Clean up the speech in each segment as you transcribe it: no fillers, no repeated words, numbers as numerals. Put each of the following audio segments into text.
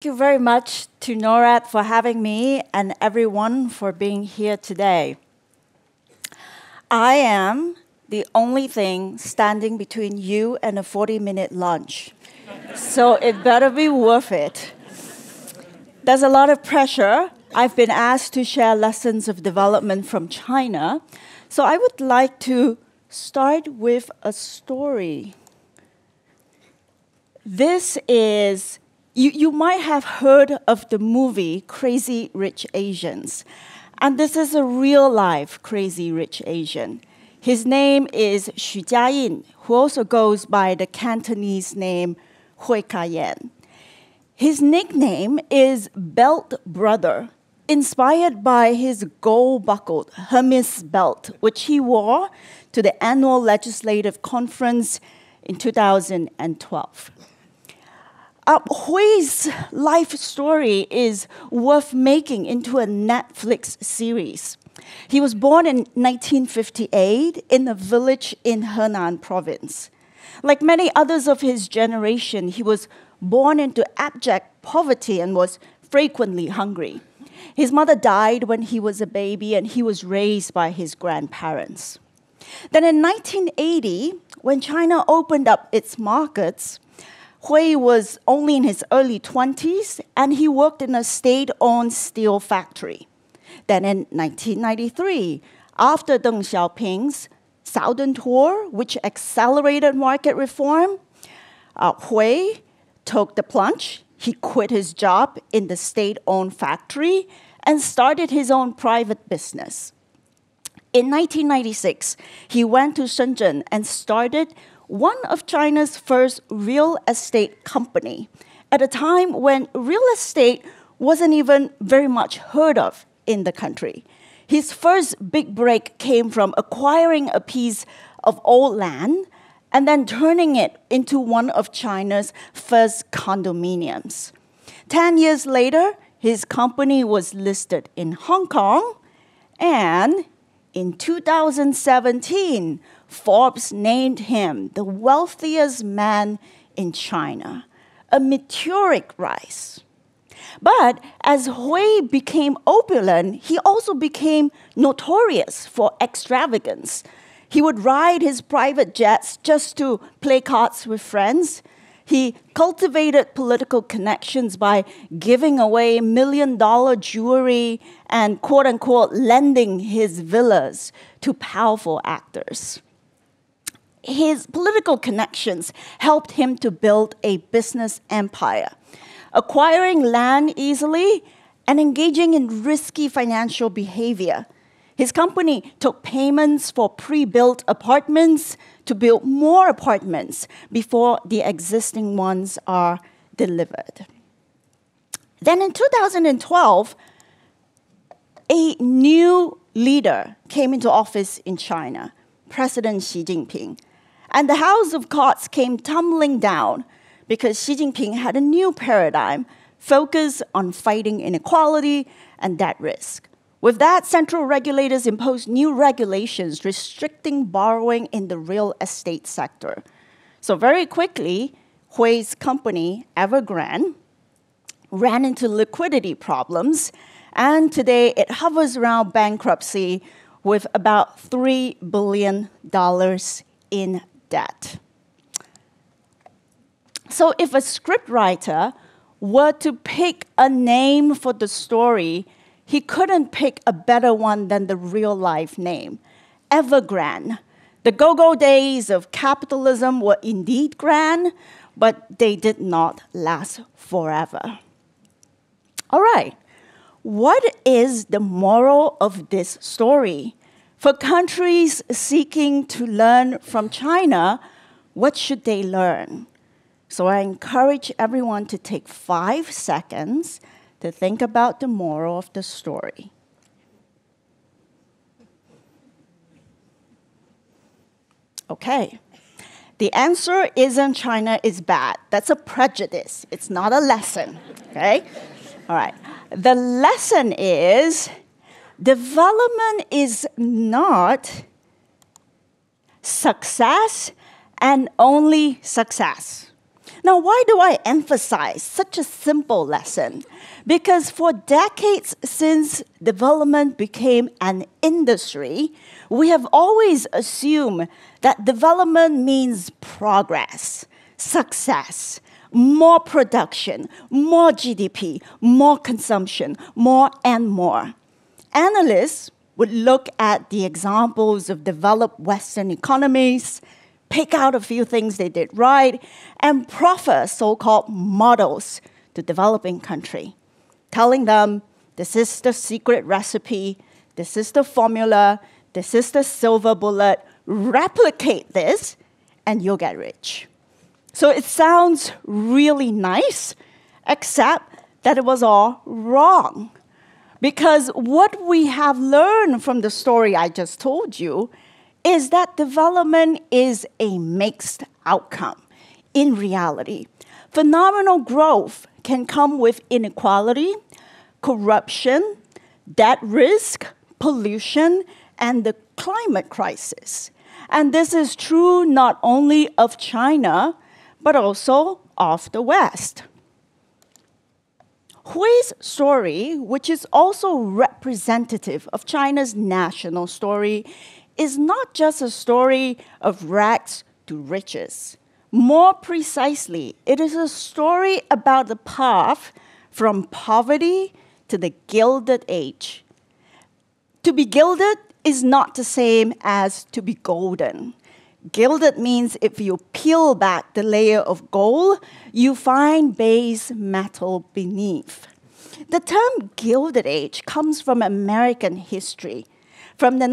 Thank you very much to Norad for having me and everyone for being here today. I am the only thing standing between you and a 40-minute lunch. So it better be worth it. There's a lot of pressure. I've been asked to share lessons of development from China. So I would like to start with a story. This is You might have heard of the movie Crazy Rich Asians. And this is a real-life Crazy Rich Asian. His name is Xu Jiayin, who also goes by the Cantonese name Hui Ka-yen. His nickname is Belt Brother, inspired by his gold-buckled Hermes belt, which he wore to the annual legislative conference in 2012. Hui's life story is worth making into a Netflix series. He was born in 1958 in a village in Henan province. Like many others of his generation, he was born into abject poverty and was frequently hungry. His mother died when he was a baby, and he was raised by his grandparents. Then in 1980, when China opened up its markets, Hui was only in his early 20s, and he worked in a state-owned steel factory. Then in 1993, after Deng Xiaoping's Southern Tour, which accelerated market reform, Hui took the plunge. He quit his job in the state-owned factory and started his own private business. In 1996, he went to Shenzhen and started one of China's first real estate company, at a time when real estate wasn't even very much heard of in the country. His first big break came from acquiring a piece of old land and then turning it into one of China's first condominiums. 10 years later, his company was listed in Hong Kong, and in 2017, Forbes named him the wealthiest man in China, a meteoric rise. But as Hui became opulent, he also became notorious for extravagance. He would ride his private jets just to play cards with friends. He cultivated political connections by giving away million-dollar jewelry and, quote-unquote, lending his villas to powerful actors. His political connections helped him to build a business empire, acquiring land easily and engaging in risky financial behavior. His company took payments for pre-built apartments to build more apartments before the existing ones are delivered. Then in 2012, a new leader came into office in China, President Xi Jinping. And the house of cards came tumbling down because Xi Jinping had a new paradigm focused on fighting inequality and debt risk. With that, central regulators imposed new regulations restricting borrowing in the real estate sector. So very quickly, Hui's company, Evergrande, ran into liquidity problems, and today it hovers around bankruptcy with about $3 billion in debt. So if a scriptwriter were to pick a name for the story, he couldn't pick a better one than the real-life name, Evergrande. The go-go days of capitalism were indeed grand, but they did not last forever. All right, what is the moral of this story? For countries seeking to learn from China, what should they learn? So I encourage everyone to take 5 seconds to think about the moral of the story. Okay. The answer isn't China is bad. That's a prejudice. It's not a lesson. Okay? All right. The lesson is development is not success and only success. Now, why do I emphasize such a simple lesson? Because for decades since development became an industry, we have always assumed that development means progress, success, more production, more GDP, more consumption, more and more. Analysts would look at the examples of developed Western economies, pick out a few things they did right, and proffer so-called models to developing country, telling them, this is the secret recipe, this is the formula, this is the silver bullet, replicate this, and you'll get rich. So it sounds really nice, except that it was all wrong. Because what we have learned from the story I just told you is that development is a mixed outcome. In reality, phenomenal growth can come with inequality, corruption, debt risk, pollution, and the climate crisis. And this is true not only of China, but also of the West. Hui's story, which is also representative of China's national story, is not just a story of rags to riches. More precisely, it is a story about the path from poverty to the Gilded Age. To be gilded is not the same as to be golden. Gilded means if you peel back the layer of gold, you find base metal beneath. The term Gilded Age comes from American history. From the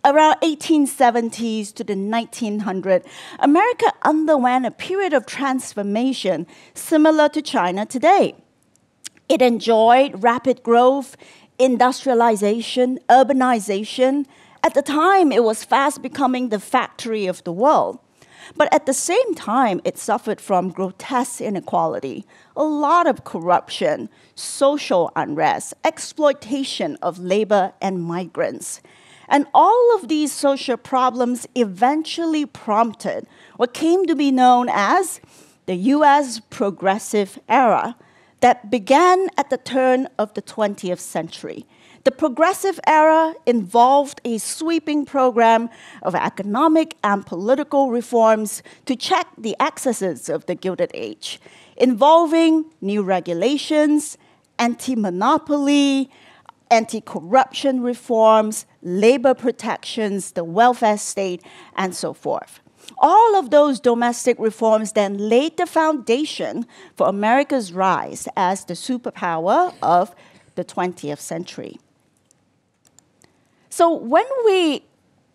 around 1870s to the 1900s, America underwent a period of transformation similar to China today. It enjoyed rapid growth, industrialization, urbanization. At the time, it was fast becoming the factory of the world. But at the same time, it suffered from grotesque inequality, a lot of corruption, social unrest, exploitation of labor and migrants. And all of these social problems eventually prompted what came to be known as the US Progressive Era that began at the turn of the 20th century. The Progressive Era involved a sweeping program of economic and political reforms to check the excesses of the Gilded Age, involving new regulations, anti-monopoly, anti-corruption reforms, labor protections, the welfare state, and so forth. All of those domestic reforms then laid the foundation for America's rise as the superpower of the 20th century. So when we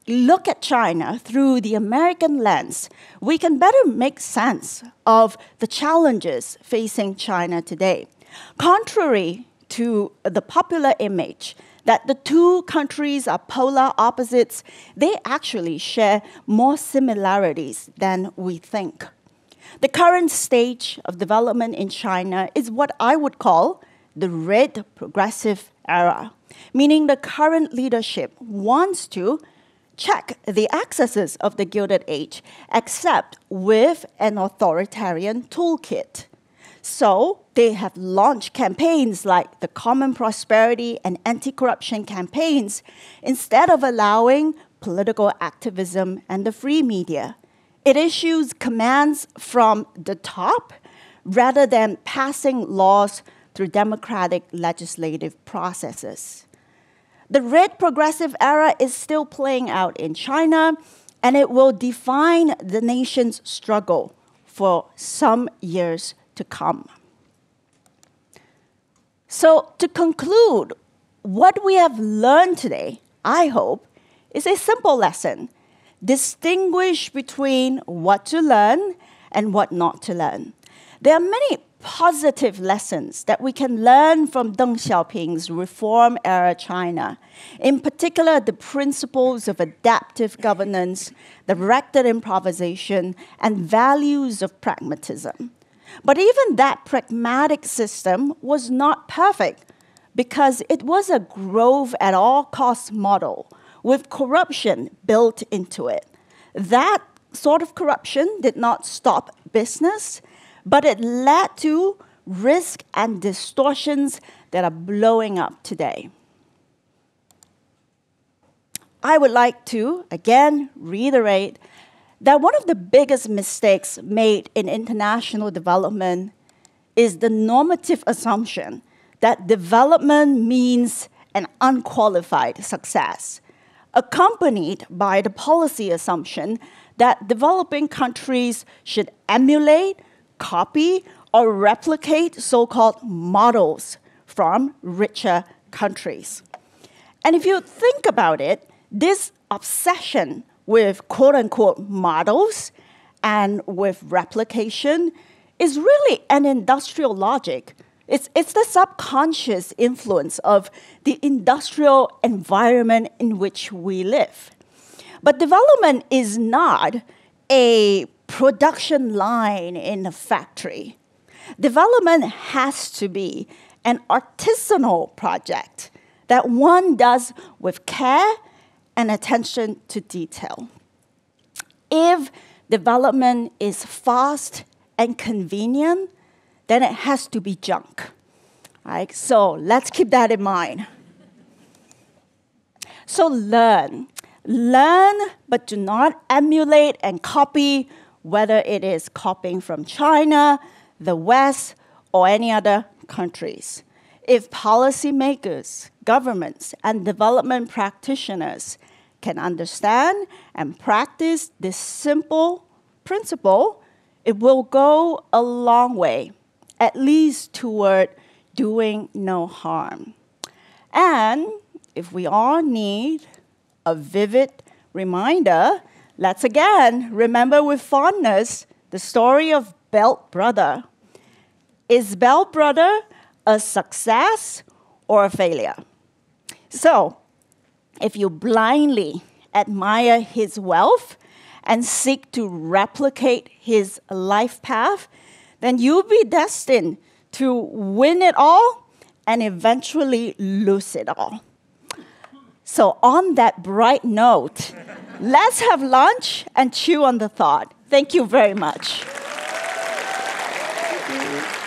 look at China through the American lens, we can better make sense of the challenges facing China today. Contrary to the popular image that the two countries are polar opposites, they actually share more similarities than we think. The current stage of development in China is what I would call the Red Progressive Era, meaning the current leadership wants to check the excesses of the Gilded Age, except with an authoritarian toolkit. So they have launched campaigns like the Common Prosperity and anti-corruption campaigns instead of allowing political activism and the free media. It issues commands from the top rather than passing laws through democratic legislative processes. The Red Progressive Era is still playing out in China, and it will define the nation's struggle for some years to come. So to conclude, what we have learned today, I hope, is a simple lesson. Distinguish between what to learn and what not to learn. There are many positive lessons that we can learn from Deng Xiaoping's reform-era China. In particular, the principles of adaptive governance, directed improvisation, and values of pragmatism. But even that pragmatic system was not perfect because it was a growth-at-all-costs model with corruption built into it. That sort of corruption did not stop business, but it led to risk and distortions that are blowing up today. I would like to, again, reiterate that one of the biggest mistakes made in international development is the normative assumption that development means an unqualified success, accompanied by the policy assumption that developing countries should emulate, copy, or replicate so-called models from richer countries. And if you think about it, this obsession with quote-unquote models and with replication is really an industrial logic. It's the subconscious influence of the industrial environment in which we live. But development is not a production line in a factory. Development has to be an artisanal project that one does with care and attention to detail. If development is fast and convenient, then it has to be junk. Right? So let's keep that in mind. So learn. Learn, but do not emulate and copy, whether it is copying from China, the West, or any other countries. If policymakers, governments, and development practitioners can understand and practice this simple principle, it will go a long way, at least toward doing no harm. And if we all need a vivid reminder, let's again remember with fondness the story of Belt Brother. Is Belt Brother a success or a failure? So, if you blindly admire his wealth and seek to replicate his life path, then you'll be destined to win it all and eventually lose it all. So on that bright note, let's have lunch and chew on the thought. Thank you very much. Thank you.